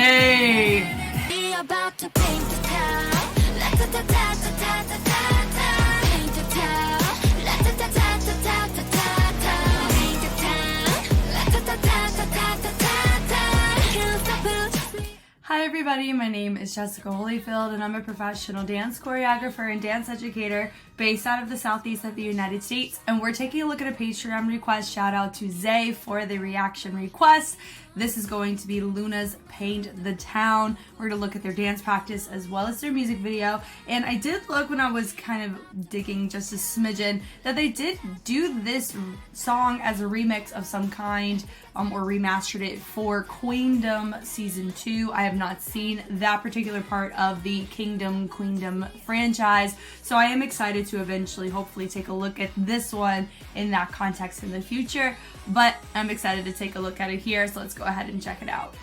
Hey. Hi everybody, my name is Jessica Holyfield and I'm a professional dance choreographer and dance educator based out of the southeast of the United States, and we're taking a look at a Patreon request. Shout out to Zay for the reaction request. This is going to be LOONA's Paint the Town. We're going to look at their dance practice as well as their music video. And I did look when I was kind of digging just a smidgen that they did do this song as a remix of some kind, or remastered it for Queendom Season 2. I have not seen that particular part of the Queendom franchise, so I am excited to eventually hopefully take a look at this one in that context in the future, but I'm excited to take a look at it here, so let's go ahead and check it out.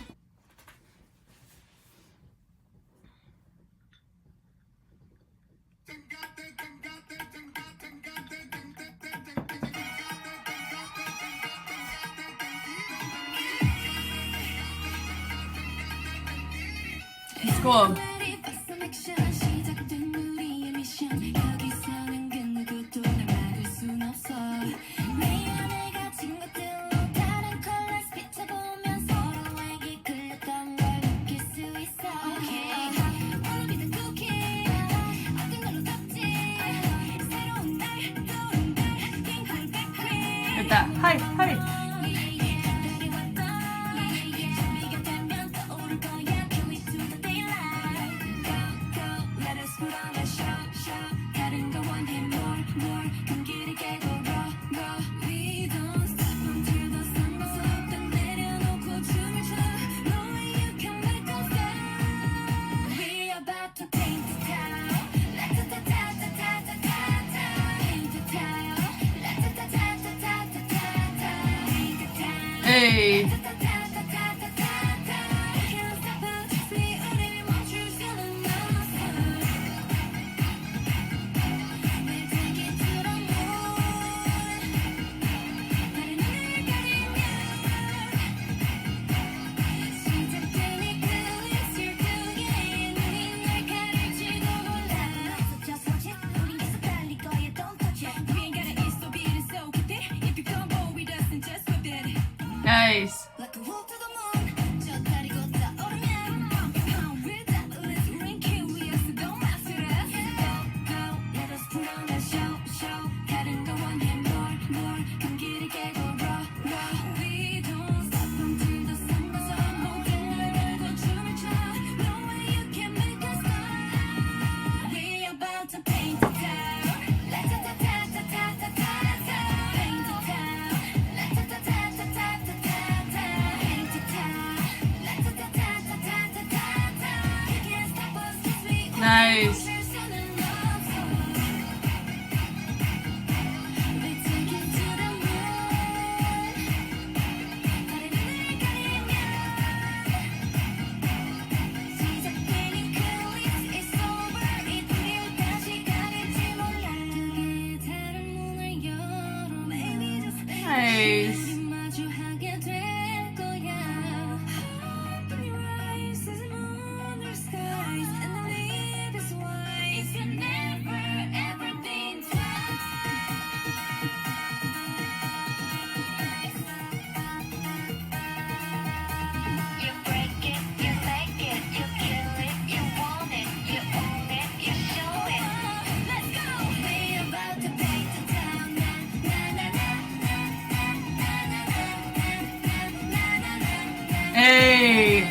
It's cool. Like that. Hi, hi. Hey. Nice. Nice. Nice. Hey,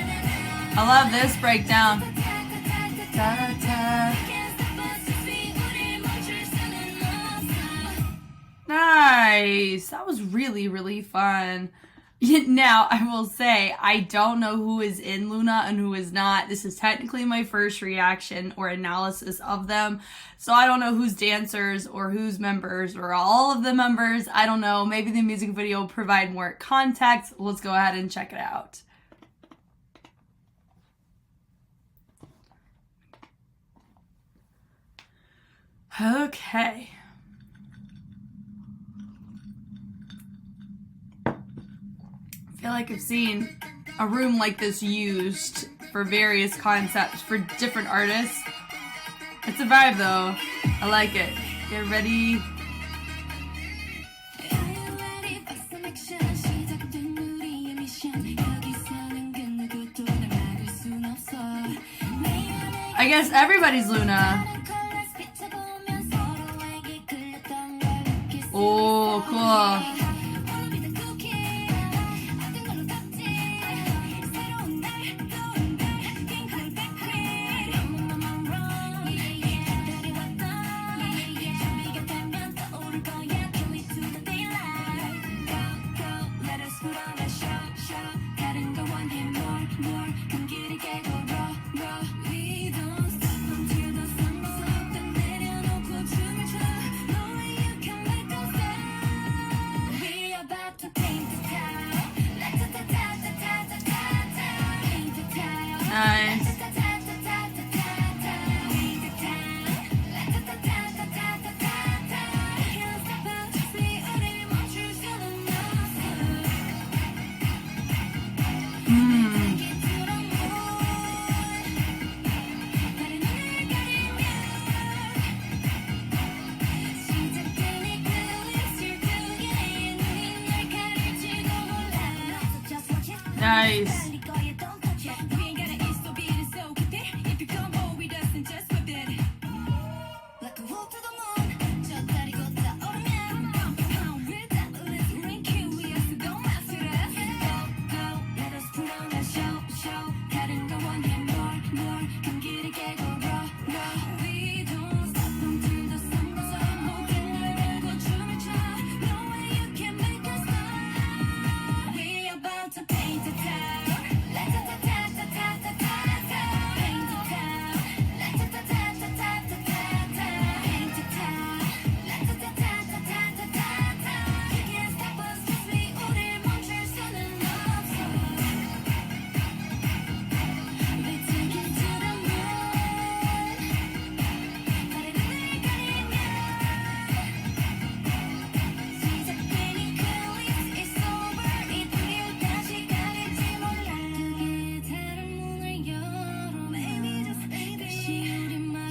I love this breakdown. Nice. That was really, really fun. Now, I will say, I don't know who is in LOONA and who is not. This is technically my first reaction or analysis of them. So I don't know who's dancers or who's members or all of the members. I don't know. Maybe the music video will provide more context. Let's go ahead and check it out. Okay. I feel like I've seen a room like this used for various concepts for different artists. It's a vibe though. I like it. Get ready. I guess everybody's Luna. Oh, cool. Nice. Nice.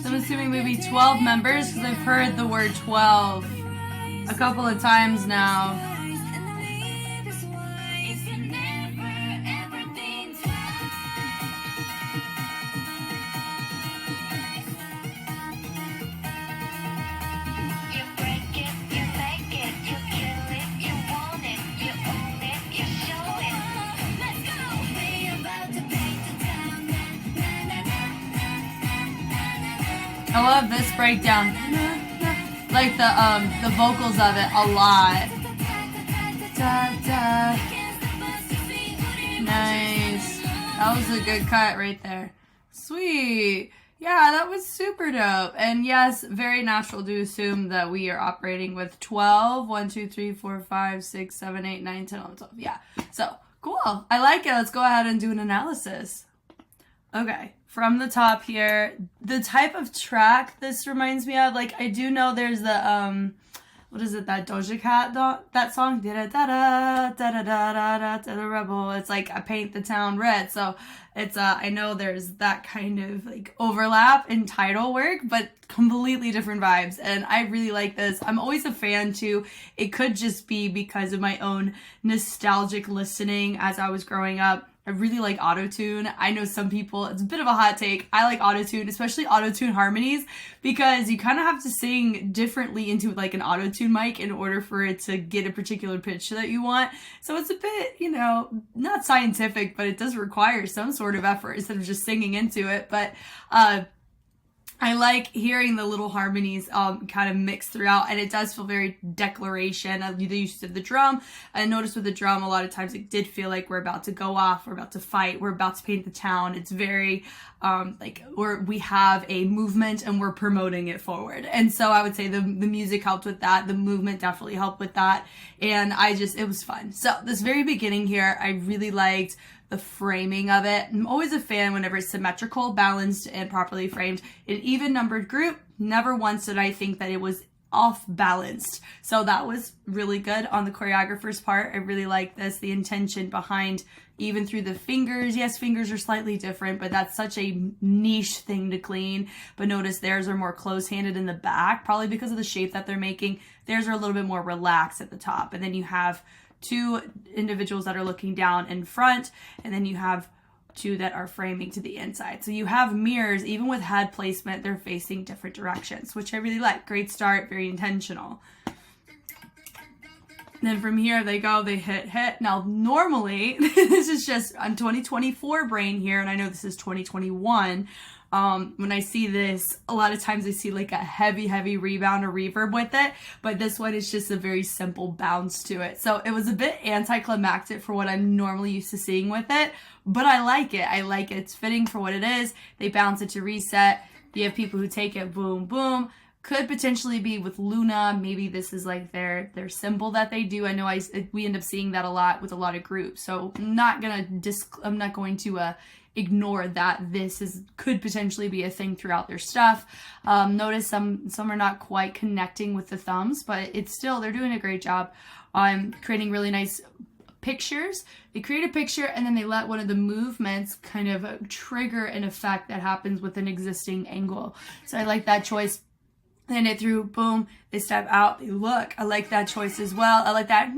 So I'm assuming maybe 12 members because I've heard the word 12 a couple of times now. I love this breakdown. Like the vocals of it a lot. Da, da. Nice. That was a good cut right there. Sweet. Yeah, that was super dope. And yes, very natural to assume that we are operating with 12. 1, 2, 3, 4, 5, 6, 7, 8, 9, 10, 11, 12. Yeah. So, cool. I like it. Let's go ahead and do an analysis. Okay. From the top here, the type of track this reminds me of, like, I do know there's the, what is it, that Doja Cat, that song, da-da-da-da, rebel, it's like, I paint the town red, so it's, I know there's that kind of, like, overlap in title work, but completely different vibes, and I really like this. I'm always a fan, too. It could just be because of my own nostalgic listening as I was growing up. I really like autotune. I know some people, it's a bit of a hot take. I like autotune, especially autotune harmonies, because you kind of have to sing differently into like an autotune mic in order for it to get a particular pitch that you want. So it's a bit, you know, not scientific, but it does require some sort of effort instead of just singing into it. But I like hearing the little harmonies kind of mixed throughout, and it does feel very declaration. The use of the drum. I noticed with the drum, a lot of times it did feel like we're about to go off, we're about to fight, we're about to paint the town. It's very like we have a movement and we're promoting it forward. And so I would say the music helped with that. The movement definitely helped with that. And it was fun. So this very beginning here, I really liked the framing of it. I'm always a fan whenever it's symmetrical, balanced, and properly framed. An even numbered group. Never once did I think that it was off balanced. So that was really good on the choreographer's part. I really like this, the intention behind even through the fingers. Yes, fingers are slightly different, but that's such a niche thing to clean. But notice theirs are more close-handed in the back, probably because of the shape that they're making. Theirs are a little bit more relaxed at the top. And then you have two individuals that are looking down in front, and then you have two that are framing to the inside. So you have mirrors, even with head placement, they're facing different directions, which I really like. Great start, very intentional. Then from here they go, they hit. Now normally, this is just on 2024 brain here, and I know this is 2021. When I see this, a lot of times I see like a heavy rebound or reverb with it, but this one is just a very simple bounce to it. So it was a bit anticlimactic for what I'm normally used to seeing with it, but I like it. I like it. It's fitting for what it is. They bounce it to reset. You have people who take it, boom, boom. Could potentially be with LOONA. Maybe this is like their symbol that they do. I know we end up seeing that a lot with a lot of groups. So I'm not going to ignore that this could potentially be a thing throughout their stuff. Notice some are not quite connecting with the thumbs, but they're doing a great job on creating really nice pictures. They create a picture and then they let one of the movements kind of trigger an effect that happens with an existing angle. So I like that choice. Then it through, boom, they step out, they look. I like that choice as well. I like that.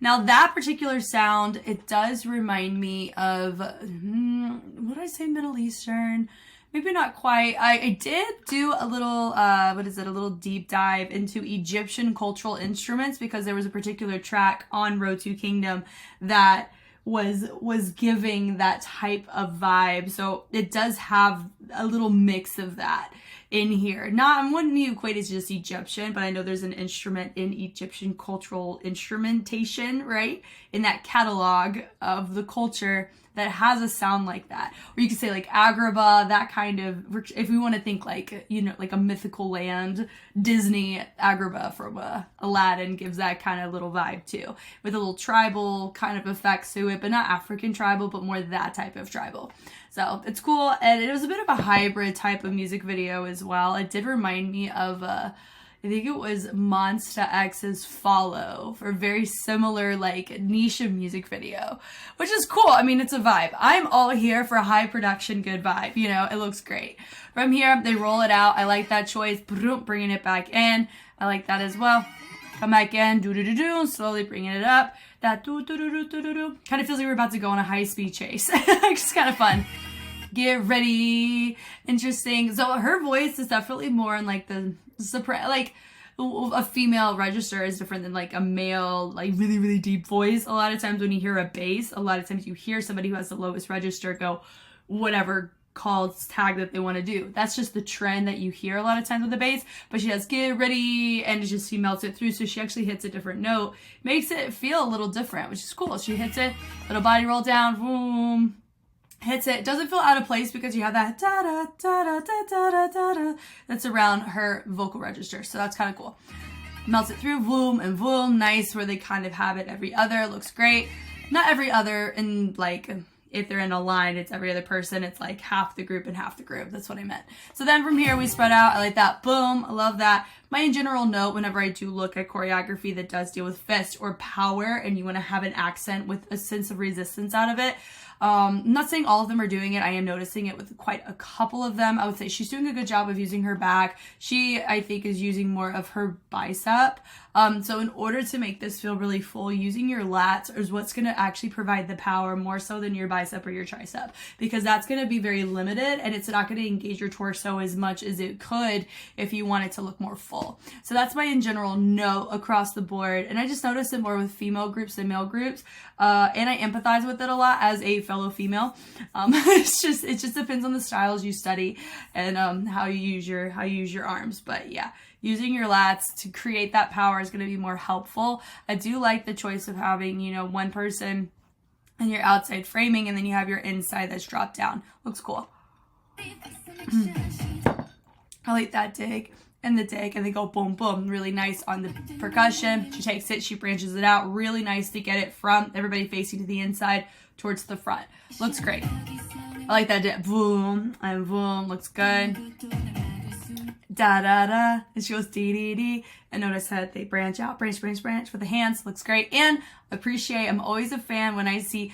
Now that particular sound, it does remind me of, what did I say, Middle Eastern? Maybe not quite. I did do a little, a little deep dive into Egyptian cultural instruments, because there was a particular track on Road to Kingdom that was giving that type of vibe. So it does have a little mix of that in here. I wouldn't equate it to just Egyptian, but I know there's an instrument in Egyptian cultural instrumentation, right? In that catalog of the culture that has a sound like that. Or you could say like Agrabah, that kind of, if we want to think like, like a mythical land, Disney Agrabah from Aladdin gives that kind of little vibe too, with a little tribal kind of effects to it, but not African tribal, but more that type of tribal. So it's cool. And it was a bit of a hybrid type of music video as well. It did remind me of, I think it was Monsta X's Follow, for a very similar like niche of music video, which is cool. I mean, it's a vibe. I'm all here for a high production, good vibe. It looks great. From here, they roll it out. I like that choice. Bringing it back in. I like that as well. Come back in, slowly bringing it up. That do. Kind of feels like we're about to go on a high-speed chase. It's kind of fun. Get ready. Interesting. So her voice is definitely more in like the soprano, like a female register is different than like a male, like really deep voice. A lot of times when you hear a bass, a lot of times you hear somebody who has the lowest register go whatever tag that they want to do. That's just the trend that you hear a lot of times with the bass. But she has get ready, and she melts it through, so she actually hits a different note, makes it feel a little different, which is cool. She hits it, little body roll down, boom, hits it. Doesn't feel out of place because you have that da da da da da da da da that's around her vocal register, so that's kind of cool. Melts it through, boom and boom, nice, where they kind of have it every other. Looks great. Not every other, in like, if they're in a line, it's every other person. It's like half the group and half the group. That's what I meant. So then from here, we spread out. I like that. Boom. I love that. My general note, whenever I do look at choreography that does deal with fist or power, and you want to have an accent with a sense of resistance out of it, I'm not saying all of them are doing it. I am noticing it with quite a couple of them. I would say she's doing a good job of using her back. She, I think, is using more of her bicep. So in order to make this feel really full, using your lats is what's going to actually provide the power more so than your bicep or your tricep, because that's going to be very limited and it's not going to engage your torso as much as it could if you want it to look more full. So that's my in general note across the board. And I just noticed it more with female groups than male groups. And I empathize with it a lot as a fellow female. It just depends on the styles you study and how you use your arms. But yeah, using your lats to create that power is going to be more helpful. I do like the choice of having, one person and your outside framing, and then you have your inside that's dropped down. Looks cool. I like that dig and the dig, and they go boom, boom, really nice on the percussion. She takes it, she branches it out, really nice to get it from everybody facing to the inside towards the front. Looks great. I like that dig. Boom and boom, looks good. da da da, and she goes dee dee dee. And notice that they branch out, branch with the hands. Looks great. And appreciate, I'm always a fan when I see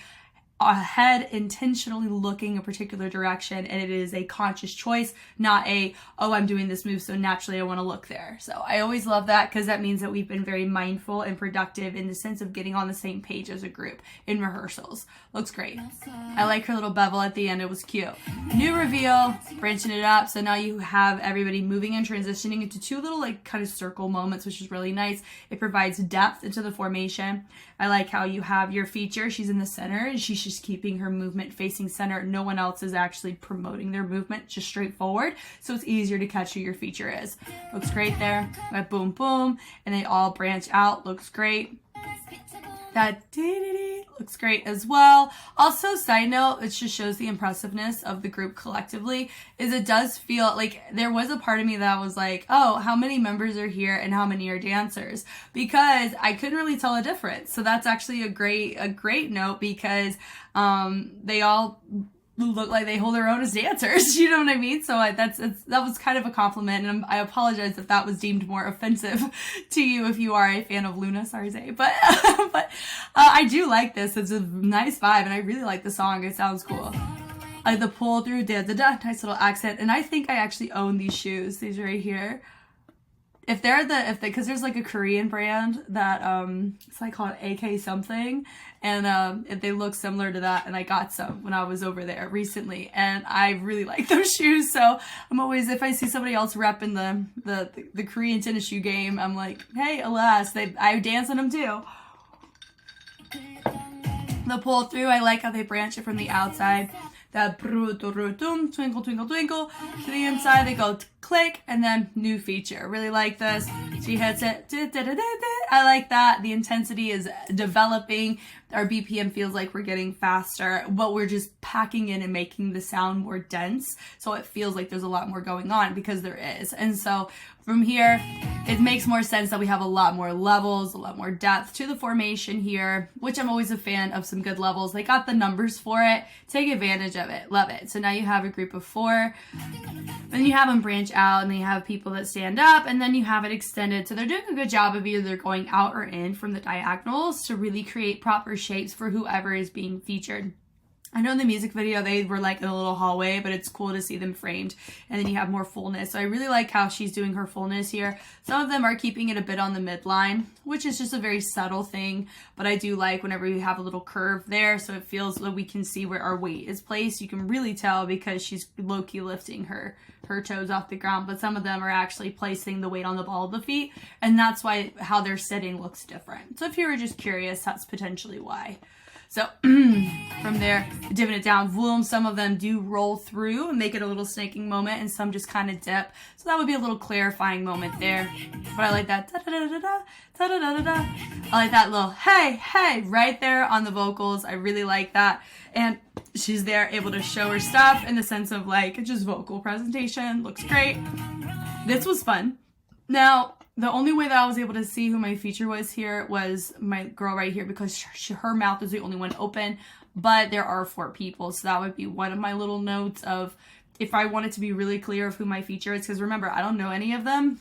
a head intentionally looking a particular direction, and it is a conscious choice, not a, oh, I'm doing this move so naturally I want to look there. So I always love that, because that means that we've been very mindful and productive in the sense of getting on the same page as a group in rehearsals. Looks great. I like her little bevel at the end. It was cute. New reveal, branching it up. So now you have everybody moving and transitioning into two little like kind of circle moments, which is really nice. It provides depth into the formation. I like how you have your feature. She's in the center and she's just keeping her movement facing center. No one else is actually promoting their movement, just straightforward. So it's easier to catch who your feature is. Looks great there. That boom, boom. And they all branch out. Looks great. That dee-dee-dee looks great as well. Also, side note, it just shows the impressiveness of the group collectively, is it does feel like there was a part of me that was like, oh, how many members are here and how many are dancers? Because I couldn't really tell a difference. So that's actually a great note, because they all look like they hold their own as dancers, you know what I mean? So that was kind of a compliment, and I apologize if that was deemed more offensive to you if you are a fan of LOONA. Sorry, Zay, but I do like this. It's a nice vibe, and I really like the song. It sounds cool. I like the pull through, da da da, nice little accent, and I think I actually own these shoes. These right here. If because there's like a Korean brand that it's like called AK something, and they look similar to that, and I got some when I was over there recently, and I really like those shoes. So I'm always, if I see somebody else repping the Korean tennis shoe game, I'm like, hey, alas, I dance in them too. The pull through, I like how they branch it from the outside. That twinkle, twinkle, twinkle. To the inside, they go click, and then new feature. Really like this. She hits it. I like that. The intensity is developing. Our BPM feels like we're getting faster, but we're just packing in and making the sound more dense. So it feels like there's a lot more going on, because there is. And so from here, it makes more sense that we have a lot more levels, a lot more depth to the formation here, which I'm always a fan of some good levels. They got the numbers for it. Take advantage of it. Love it. So now you have a group of 4. Then you have them branch out, and then you have people that stand up, and then you have it extended. So they're doing a good job of either going out or in from the diagonals to really create proper shapes for whoever is being featured. I know in the music video they were like in a little hallway, but it's cool to see them framed, and then you have more fullness. So I really like how she's doing her fullness here. Some of them are keeping it a bit on the midline, which is just a very subtle thing, but I do like whenever you have a little curve there, so it feels that we can see where our weight is placed. You can really tell because she's low-key lifting her toes off the ground, but some of them are actually placing the weight on the ball of the feet, and that's why how they're sitting looks different. So if you were just curious, that's potentially why. So from there, dipping it down, boom, some of them do roll through and make it a little snaking moment, and some just kind of dip. So that would be a little clarifying moment there. But I like that da-da-da-da-da, da-da-da-da-da. I like that little hey, hey, right there on the vocals. I really like that. And she's there able to show her stuff in the sense of like just vocal presentation. Looks great. This was fun. Now, the only way that I was able to see who my feature was here was my girl right here, because her mouth is the only one open, but there are 4 people. So that would be one of my little notes of if I wanted to be really clear of who my feature is, because remember, I don't know any of them.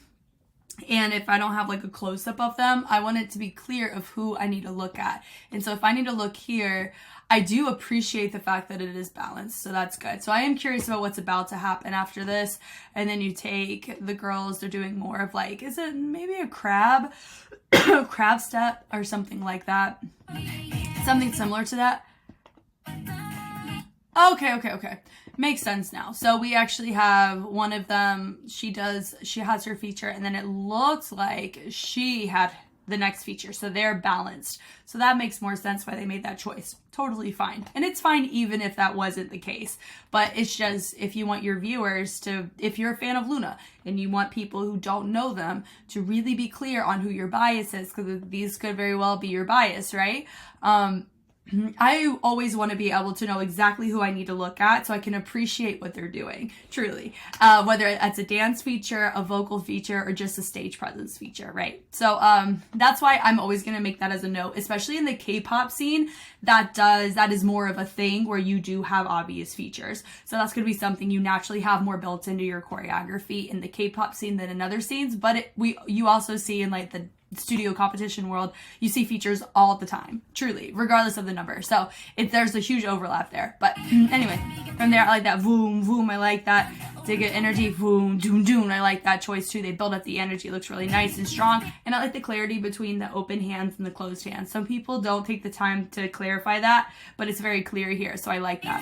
And if I don't have like a close-up of them, I want it to be clear of who I need to look at. And so if I need to look here, I do appreciate the fact that it is balanced, so that's good. So I am curious about what's about to happen after this. And then you take the girls, they're doing more of like, is it maybe a crab step or something like that? Something similar to that. Okay. Makes sense now. So we actually have one of them, she has her feature, and then it looks like she had the next feature. So they're balanced. So that makes more sense why they made that choice. Totally fine. And it's fine even if that wasn't the case. But it's just, if you want your viewers to, if you're a fan of LOONA and you want people who don't know them to really be clear on who your bias is, because these could very well be your bias, right? I always want to be able to know exactly who I need to look at so I can appreciate what they're doing, truly. Whether it's a dance feature, a vocal feature, or just a stage presence feature, right? So that's why I'm always going to make that as a note, especially in the K-pop scene. That is more of a thing where you do have obvious features. So that's going to be something you naturally have more built into your choreography in the K-pop scene than in other scenes. But you also see in like the studio competition world, you see features all the time, truly, regardless of the number. So there's a huge overlap there. But anyway, from there, I like that voom, voom. I like that. Dig it, energy, voom, doom, doom. I like that choice too. They build up the energy. It looks really nice and strong. And I like the clarity between the open hands and the closed hands. Some people don't take the time to clarify that, but it's very clear here. So I like that.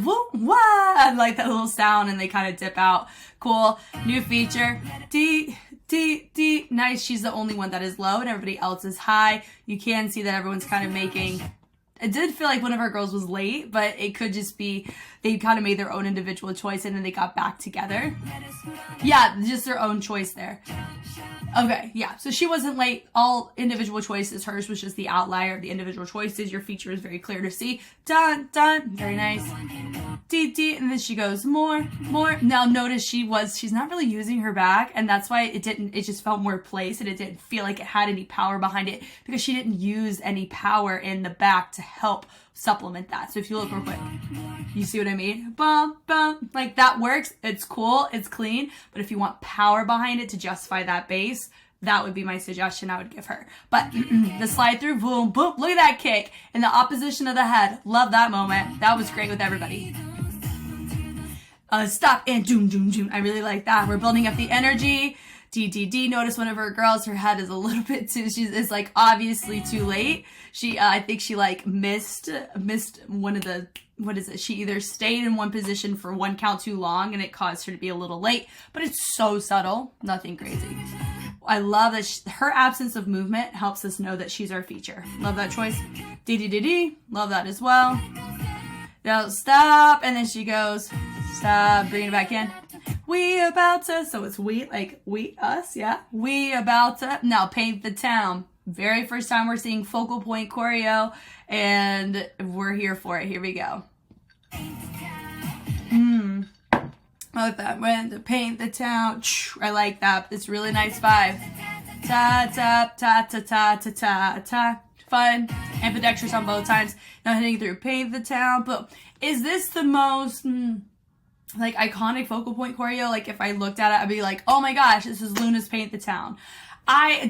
Woo, wah! I like that little sound, and they kind of dip out. Cool. New feature. D. Nice. She's the only one that is low and everybody else is high. You can see that everyone's kind of making... It did feel like one of our girls was late, but it could just be they kind of made their own individual choice and then they got back together. Yeah, just their own choice there. Okay, yeah. So she wasn't late. All individual choices. Hers was just the outlier of the individual choices. Your feature is very clear to see. Dun, dun. Very nice. D. And then she goes more. Now notice she's not really using her back, and that's why it just felt more placed, and it didn't feel like it had any power behind it because she didn't use any power in the back to help supplement that. So if you look real quick, you see what I mean? Bum, bum. Like that works. It's cool. It's clean. But if you want power behind it to justify that bass, that would be my suggestion I would give her. But the slide through, boom, boom. Look at that kick in the opposition of the head. Love that moment. That was great with everybody. Stop and doom, doom, doom. I really like that. We're building up the energy. D. Notice one of her girls, her head is a little bit too, it's like obviously too late. I think she like missed one of the, what is it? She either stayed in one position for one count too long and it caused her to be a little late, but it's so subtle, nothing crazy. I love that her absence of movement helps us know that she's our feature. Love that choice. D. Love that as well. Now stop, and then she goes, stop, bring it back in. We about to, so it's we, like we, us, yeah. We about to, now paint the town. Very first time we're seeing focal point choreo, and we're here for it. Here we go. I like that. When to paint the town. I like that. It's really nice vibe. Ta ta ta ta ta ta ta ta. Fun. Ambidextrous on both times. Now hitting through. Paint the town. Boom. Is this the most like iconic focal point choreo? Like if I looked at it, I'd be like, oh my gosh, this is LOONA's Paint the Town.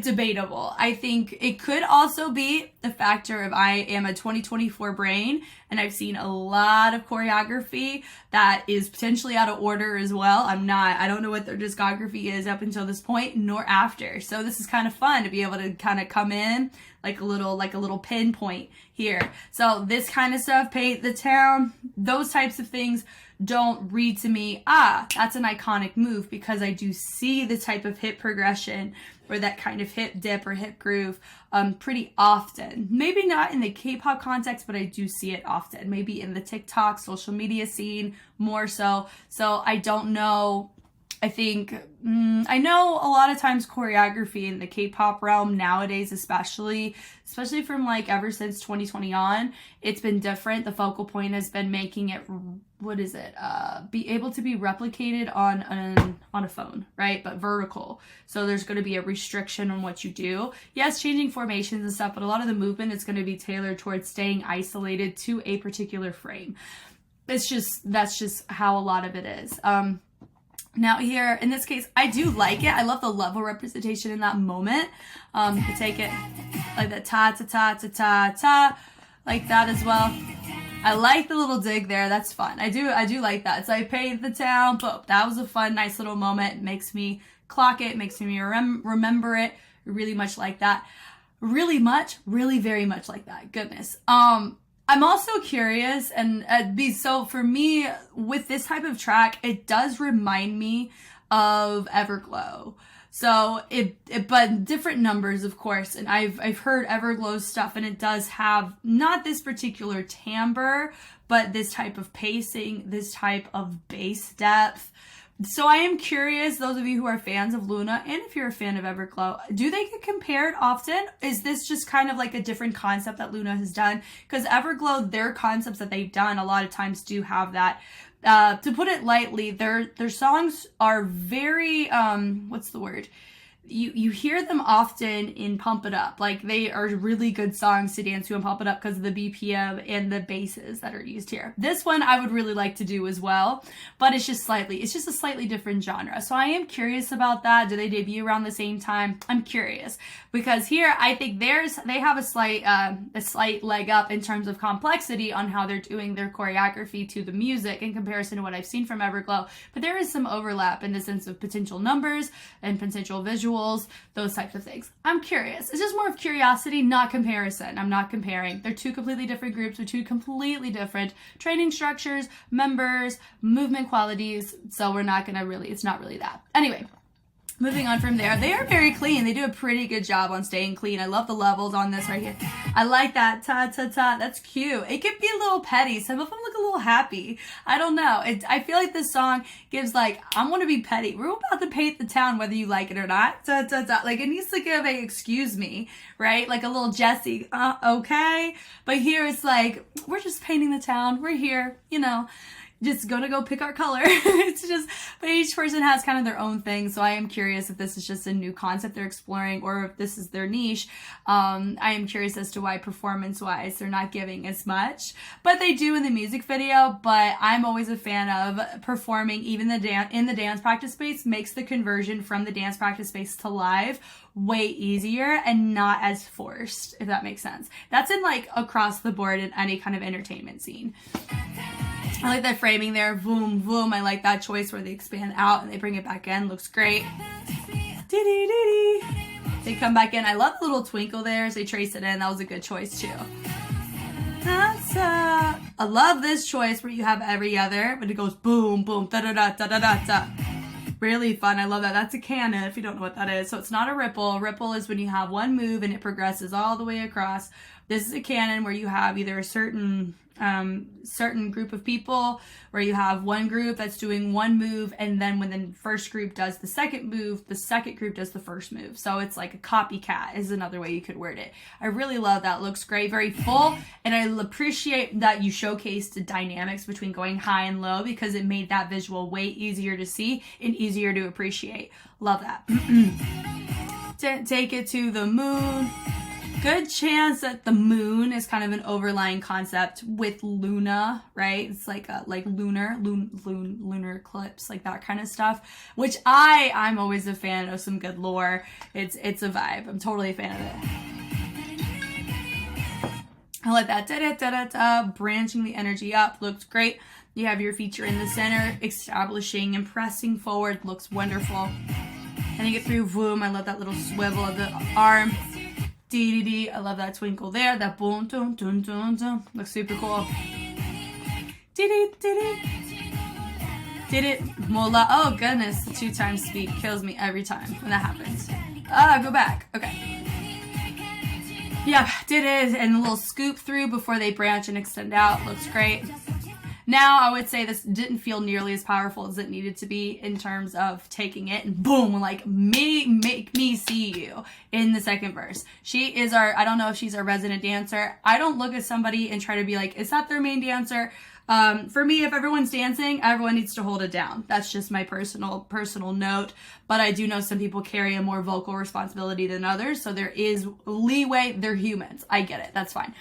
Debatable. I think it could also be the factor of I am a 2024 brain and I've seen a lot of choreography that is potentially out of order as well. I don't know what their discography is up until this point nor after. So this is kind of fun to be able to kind of come in like a little pinpoint here. So this kind of stuff, Paint the Town, those types of things don't read to me, that's an iconic move, because I do see the type of hip progression or that kind of hip dip or hip groove pretty often. Maybe not in the K-pop context, but I do see it often. Maybe in the TikTok social media scene more so. So I don't know. I think, I know a lot of times choreography in the K-pop realm nowadays, especially from like ever since 2020 on, it's been different. The focal point has been making it, be able to be replicated on a phone, right? But vertical. So there's going to be a restriction on what you do. Yes, changing formations and stuff, but a lot of the movement is going to be tailored towards staying isolated to a particular frame. That's just how a lot of it is. Now here, in this case, I do like it. I love the level representation in that moment. You can take it like that ta ta ta ta ta ta, like that as well. I like the little dig there. That's fun. I do like that. So I paint the town, but that was a fun, nice little moment. It makes me clock it, makes me remember it. Really much like that. Really very much like that. Goodness. I'm also curious, and so for me, with this type of track, it does remind me of Everglow. So but different numbers, of course, and I've heard Everglow's stuff, and it does have not this particular timbre, but this type of pacing, this type of bass depth, So I am curious, those of you who are fans of LOONA, and if you're a fan of Everglow, do they get compared often? Is this just kind of like a different concept that LOONA has done? Because Everglow, their concepts that they've done a lot of times do have that. To put it lightly, their songs are very, what's the word? You hear them often in Pump It Up. Like, they are really good songs to dance to and Pump It Up because of the BPM and the basses that are used here. This one I would really like to do as well, but it's just a slightly different genre. So I am curious about that. Do they debut around the same time? I'm curious because here I think they have a slight leg up in terms of complexity on how they're doing their choreography to the music in comparison to what I've seen from Everglow. But there is some overlap in the sense of potential numbers and potential visuals, those types of things. I'm curious. It's just more of curiosity, not comparison. I'm not comparing. They're two completely different groups with two completely different training structures, members, movement qualities. So we're not gonna really, it's not really that. Anyway, moving on from there, they are very clean. They do a pretty good job on staying clean. I love the levels on this right here. I like that. Ta-ta-ta. That's cute. It could be a little petty. Some of them look a little happy. I don't know. I feel like this song gives like, I want to be petty. We're about to paint the town whether you like it or not. Ta-ta-ta. Like, it needs to give a excuse me, right? Like a little Jessie. Okay. But here it's like, we're just painting the town. We're here, you know. Just gonna go pick our color. It's just, but each person has kind of their own thing. So I am curious if this is just a new concept they're exploring or if this is their niche. I am curious as to why performance-wise they're not giving as much, but they do in the music video. But I'm always a fan of performing even in the dance practice space makes the conversion from the dance practice space to live way easier and not as forced, if that makes sense. That's in like across the board in any kind of entertainment scene. I like that framing there. Boom, boom. I like that choice where they expand out and they bring it back in. Looks great. Dee-dee-dee-dee. They come back in. I love the little twinkle there as they trace it in. That was a good choice too. I love this choice where you have every other, but it goes boom, boom, da-da-da-da-da-da-da. Really fun. I love that. That's a canon if you don't know what that is. So it's not a ripple. Ripple is when you have one move and it progresses all the way across. This is a canon where you have either a certain group of people where you have one group that's doing one move, and then when the first group does the second move, the second group does the first move. So it's like a copycat is another way you could word it. I really love that. Looks great, very full, and I appreciate that you showcased the dynamics between going high and low because it made that visual way easier to see and easier to appreciate. Love that. Take it to the moon. Good chance that the moon is kind of an overlying concept with LOONA, right? It's like lunar eclipse, like that kind of stuff, which I'm always a fan of some good lore. It's a vibe. I'm totally a fan of it. I like that. Da-da-da-da-da. Branching the energy up. Looks great. You have your feature in the center, establishing and pressing forward. Looks wonderful. And you get through, boom. I love that little swivel of the arm. Dee-dee-dee. I love that twinkle there. That boom, dun, dun, dun, dun. Looks super cool. Dee-dee-dee-dee. Did it. Mola. Oh, goodness. The 2 times speed kills me every time when that happens. Go back. Okay. Yeah, did it. And a little scoop through before they branch and extend out. Looks great. Now, I would say this didn't feel nearly as powerful as it needed to be in terms of taking it and boom, like make me see you in the second verse. She is I don't know if she's our resident dancer. I don't look at somebody and try to be like, is that their main dancer? For me, if everyone's dancing, everyone needs to hold it down. That's just my personal note. But I do know some people carry a more vocal responsibility than others. So there is leeway. They're humans. I get it. That's fine.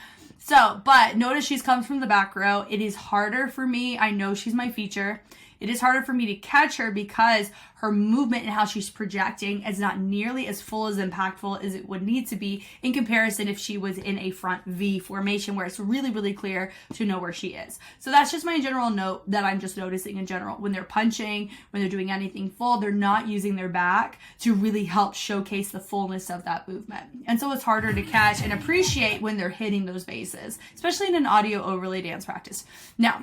So, but notice she's comes from the back row. It is harder for me. I know she's my feature. It is harder for me to catch her because her movement and how she's projecting is not nearly as full as impactful as it would need to be in comparison if she was in a front V formation where it's really, really clear to know where she is. So that's just my general note that I'm just noticing in general. When they're punching, when they're doing anything full, they're not using their back to really help showcase the fullness of that movement. And so it's harder to catch and appreciate when they're hitting those bases, especially in an audio overlay dance practice. Now,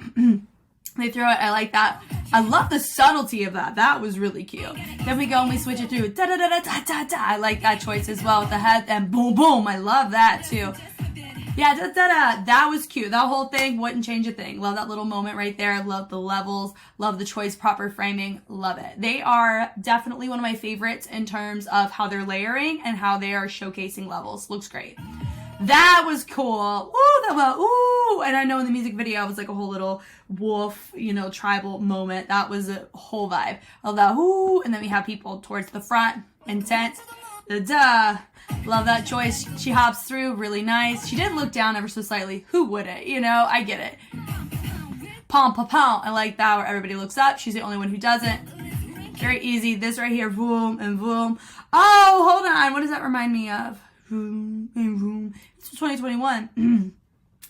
they throw it. I like that. I love the subtlety of that. That was really cute. Then we go and we switch it through. Da da da da da da da. I like that choice as well with the head and boom boom. I love that too. Yeah, that was cute. That whole thing, wouldn't change a thing. Love that little moment right there. Love the levels. Love the choice, proper framing. Love it. They are definitely one of my favorites in terms of how they're layering and how they are showcasing levels. Looks great. That was cool. Ooh, that was, ooh. And I know in the music video, it was like a whole little wolf, you know, tribal moment. That was a whole vibe. Love that. Ooh. And then we have people towards the front. Intense. Duh. Love that choice. She hops through, really nice. She did look down ever so slightly. Who wouldn't? You know, I get it. Pom, pom, pom. I like that where everybody looks up. She's the only one who doesn't. Very easy. This right here, boom and boom. Oh, hold on. What does that remind me of? Boom and boom. It's 2021.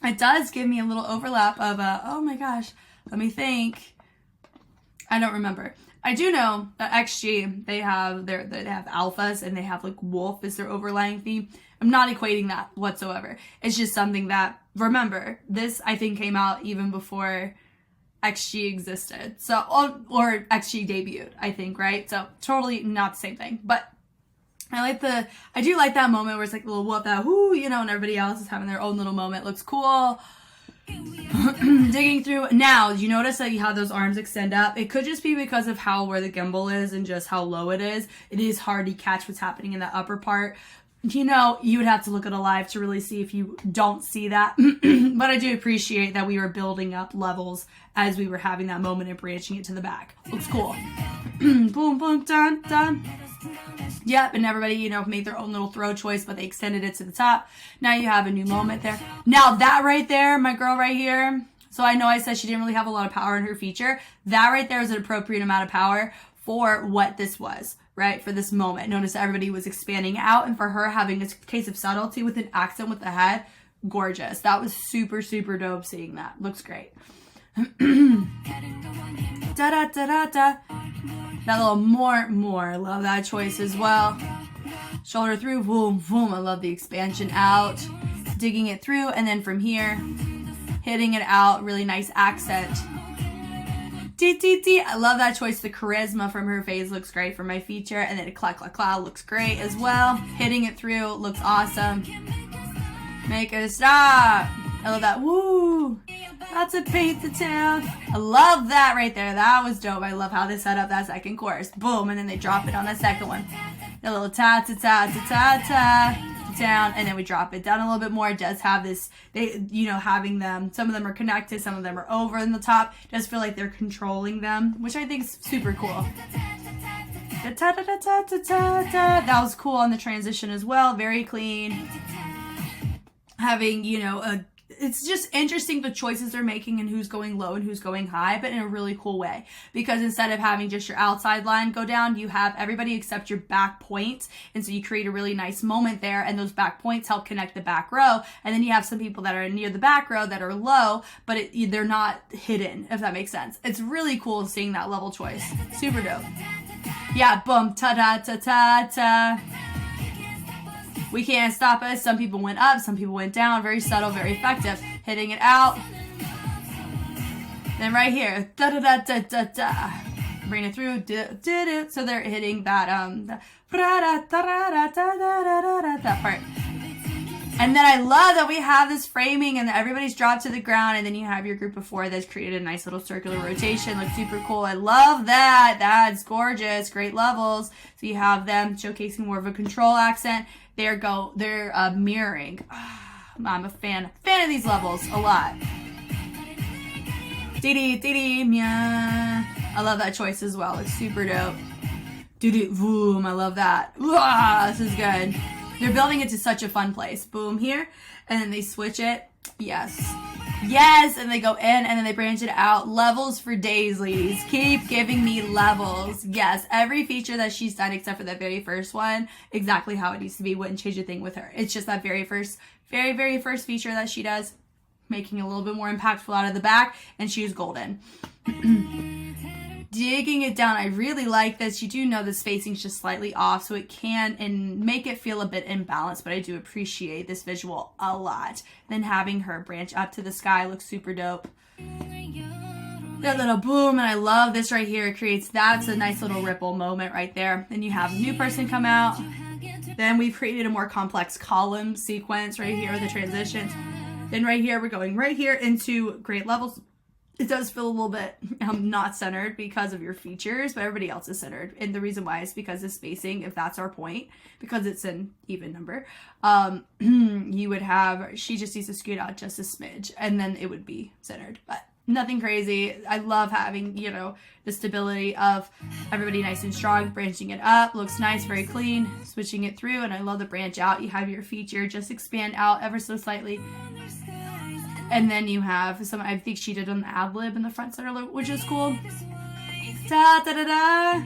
It does give me a little overlap of, oh my gosh, let me think. I don't remember. I do know that XG, they have alphas and they have like wolf as their overlying theme. I'm not equating that whatsoever. It's just something that, remember, this I think came out even before XG existed. So, or XG debuted, I think, right? So totally not the same thing. But I do like that moment where it's like a little wolf that, whoo, you know, and everybody else is having their own little moment. Looks cool. Digging through. Now, you notice that you have those arms extend up. It could just be because of where the gimbal is and just how low it is. It is hard to catch what's happening in the upper part. You know, you would have to look at a live to really see if you don't see that. But I do appreciate that we were building up levels as we were having that moment and branching it to the back. Looks cool. Boom, boom, dun, dun. Yep, and everybody, you know, made their own little throw choice, but they extended it to the top. Now you have a new moment there. Now that right there, my girl right here. So I know I said she didn't really have a lot of power in her feature. That right there is an appropriate amount of power for what this was, right? For this moment. Notice that everybody was expanding out, and for her having a case of subtlety with an accent with the head, gorgeous. That was super, super dope seeing that. Looks great. Da-da-da-da-da. That little more. Love that choice as well. Shoulder through, boom, boom. I love the expansion out. Digging it through, and then from here, hitting it out. Really nice accent. I love that choice. The charisma from her face looks great for my feature. And then clack, clack, clack looks great as well. Hitting it through looks awesome. Make it stop. I love that. Woo. That's a paint the town. I love that right there. That was dope. I love how they set up that second chorus. Boom. And then they drop it on the second one. A little ta-ta-ta-ta-ta-ta down. And then we drop it down a little bit more. It does have this, having them, some of them are connected, some of them are over in the top. It does feel like they're controlling them, which I think is super cool. Ta-ta-ta-ta-ta-ta. That was cool on the transition as well. Very clean. Having, it's just interesting the choices they're making and who's going low and who's going high, but in a really cool way. Because instead of having just your outside line go down, you have everybody except your back point. And so you create a really nice moment there, and those back points help connect the back row. And then you have some people that are near the back row that are low, but they're not hidden, if that makes sense. It's really cool seeing that level choice. Super dope. Yeah, boom, ta-da-ta-ta-ta. We can't stop us. Some people went up, some people went down. Very subtle, very effective. Hitting it out. Then right here, da-da-da-da-da-da. Bring it through. Do-do-do. So they're hitting that that part. And then I love that we have this framing and everybody's dropped to the ground, and then you have your group of four that's created a nice little circular rotation. Looks super cool. I love that. That's gorgeous. Great levels. So you have them showcasing more of a control accent. They're mirroring. I'm a fan of these levels a lot. Dee-dee, meow. I love that choice as well. It's super dope. Doo-doo, boom. I love that. This is good. They're building it to such a fun place. Boom here, and then they switch it. Yes, and they go in, and then they branch it out. Levels for days, ladies. Keep giving me levels. Yes, every feature that she's done except for that very first one, exactly how it needs to be. Wouldn't change a thing with her. It's just that very first feature that she does, making it a little bit more impactful out of the back, and she was golden. Digging it down, I really like this. You do know the spacing's just slightly off, so it can and make it feel a bit imbalanced, but I do appreciate this visual a lot. Then having her branch up to the sky looks super dope. That little boom, and I love this right here. It creates, that's a nice little ripple moment right there. Then you have a new person come out. Then we've created a more complex column sequence right here, the transitions. Then right here, we're going right here into grade levels. It does feel a little bit not centered because of your features, but everybody else is centered. And the reason why is because of spacing, if that's our point, because it's an even number. You would have, she just needs to scoot out just a smidge, and then it would be centered. But nothing crazy. I love having, you know, the stability of everybody nice and strong, branching it up. Looks nice, very clean, switching it through. And I love the branch out. You have your feature just expand out ever so slightly. And then you have some, I think she did an ad lib in the front center, which is cool. Da da da da.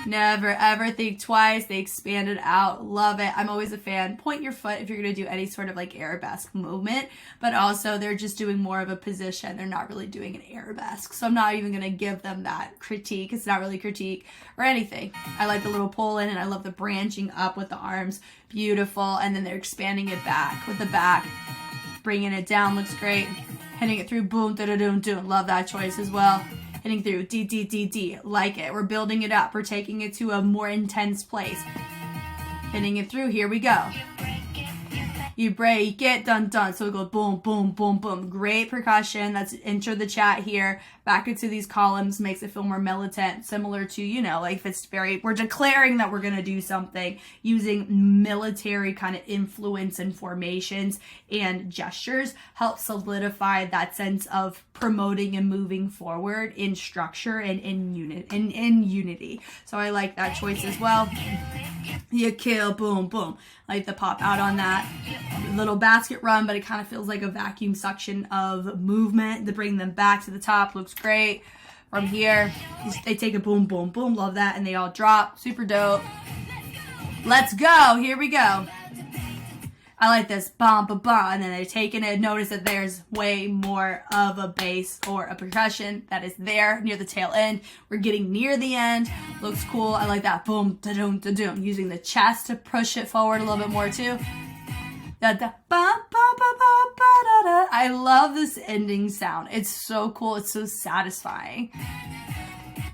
Never ever think twice. They expanded out. Love it. I'm always a fan. Point your foot if you're going to do any sort of like arabesque movement, but also they're just doing more of a position. They're not really doing an arabesque. So I'm not even going to give them that critique. It's not really critique or anything. I like the little pull in, and I love the branching up with the arms. Beautiful. And then they're expanding it back with the back. Bringing it down. Looks great. Hitting it through. Boom. Da-da-doom-doom. Love that choice as well. Hitting through, D, D, D, D, like it. We're building it up. We're taking it to a more intense place. Hitting it through, here we go. You break it, dun, dun. So we go boom, boom, boom, boom. Great percussion. Let's enter the chat here. Back into these columns makes it feel more militant, similar to, you know, like if it's very, we're declaring that we're going to do something using military kind of influence and formations and gestures help solidify that sense of promoting and moving forward in structure and in unity. So I like that choice as well. You kill, boom, boom. Like the pop out on that little basket run, but it kind of feels like a vacuum suction of movement to bring them back to the top. Looks great. From here, they take a boom, boom, boom. Love that. And they all drop. Super dope. Let's go. Here we go. I like this. Bum, ba, ba. And then they're taking it. Notice that there's way more of a bass or a percussion that is there near the tail end. We're getting near the end. Looks cool. I like that. Boom, da-doom, da-doom. Using the chest to push it forward a little bit more too. Da, da, ba, ba, ba, ba, ba, da, da. I love this ending sound. It's so cool. It's so satisfying.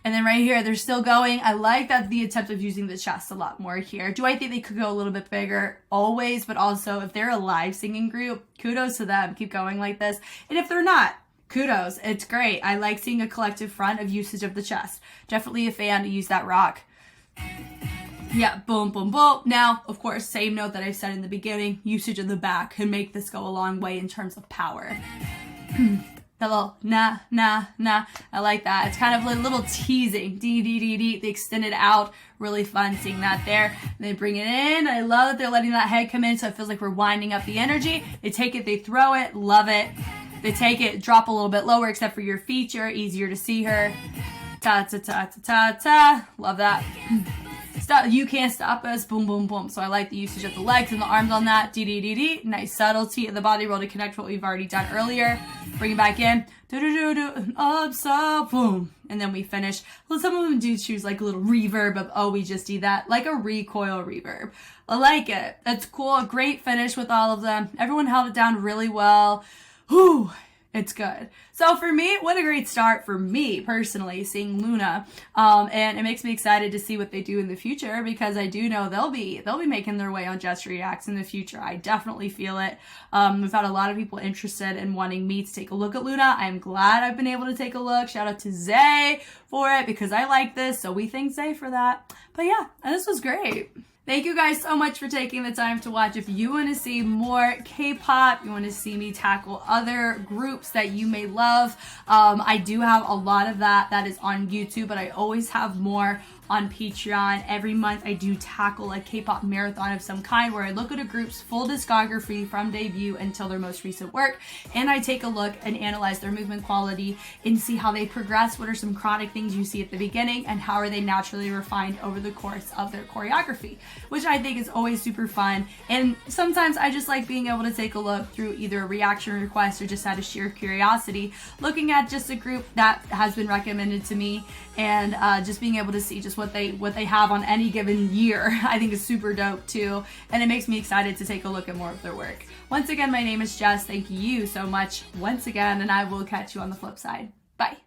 And then right here, they're still going. I like that the attempt of using the chest a lot more here. Do I think they could go a little bit bigger? Always, but also if they're a live singing group, kudos to them. Keep going like this. And if they're not, kudos. It's great. I like seeing a collective front of usage of the chest. Definitely a fan to use that rock. Yeah, boom, boom, boom. Now, of course, same note that I said in the beginning, usage of the back can make this go a long way in terms of power. The little na, na, na. I like that. It's kind of like a little teasing. D, D, D, D. They extend it out. Really fun seeing that there. And they bring it in. I love that they're letting that head come in so it feels like we're winding up the energy. They take it, they throw it. Love it. They take it, drop a little bit lower except for your feature. Easier to see her. Ta, ta, ta, ta, ta, ta. Love that. Stop. You can't stop us. Boom, boom, boom. So I like the usage of the legs and the arms on that. D, D, D, D. Nice subtlety of the body roll to connect what we've already done earlier. Bring it back in. Do, do, do, do. Up, so, boom. And then we finish. Well, some of them do choose like a little reverb of, oh, we just did that. Like a recoil reverb. I like it. That's cool. Great finish with all of them. Everyone held it down really well. Whew. It's good. So for me, what a great start for me personally, seeing LOONA. And it makes me excited to see what they do in the future, because I do know they'll be making their way on Just Reacts in the future. I definitely feel it. We've had a lot of people interested in wanting me to take a look at LOONA. I'm glad I've been able to take a look. Shout out to Zay for it, because I like this. So we thank Zay for that. But yeah, this was great. Thank you guys so much for taking the time to watch. If you want to see more K-pop, you want to see me tackle other groups that you may love, I do have a lot of that is on YouTube, but I always have more on Patreon. Every month I do tackle a K-pop marathon of some kind where I look at a group's full discography from debut until their most recent work, and I take a look and analyze their movement quality and see how they progress, what are some chronic things you see at the beginning, and how are they naturally refined over the course of their choreography, which I think is always super fun. And sometimes I just like being able to take a look through either a reaction request or just out of sheer curiosity, looking at just a group that has been recommended to me, and just being able to see just what they have on any given year, I think is super dope too. And it makes me excited to take a look at more of their work. Once again, my name is Jess. Thank you so much once again, and I will catch you on the flip side. Bye.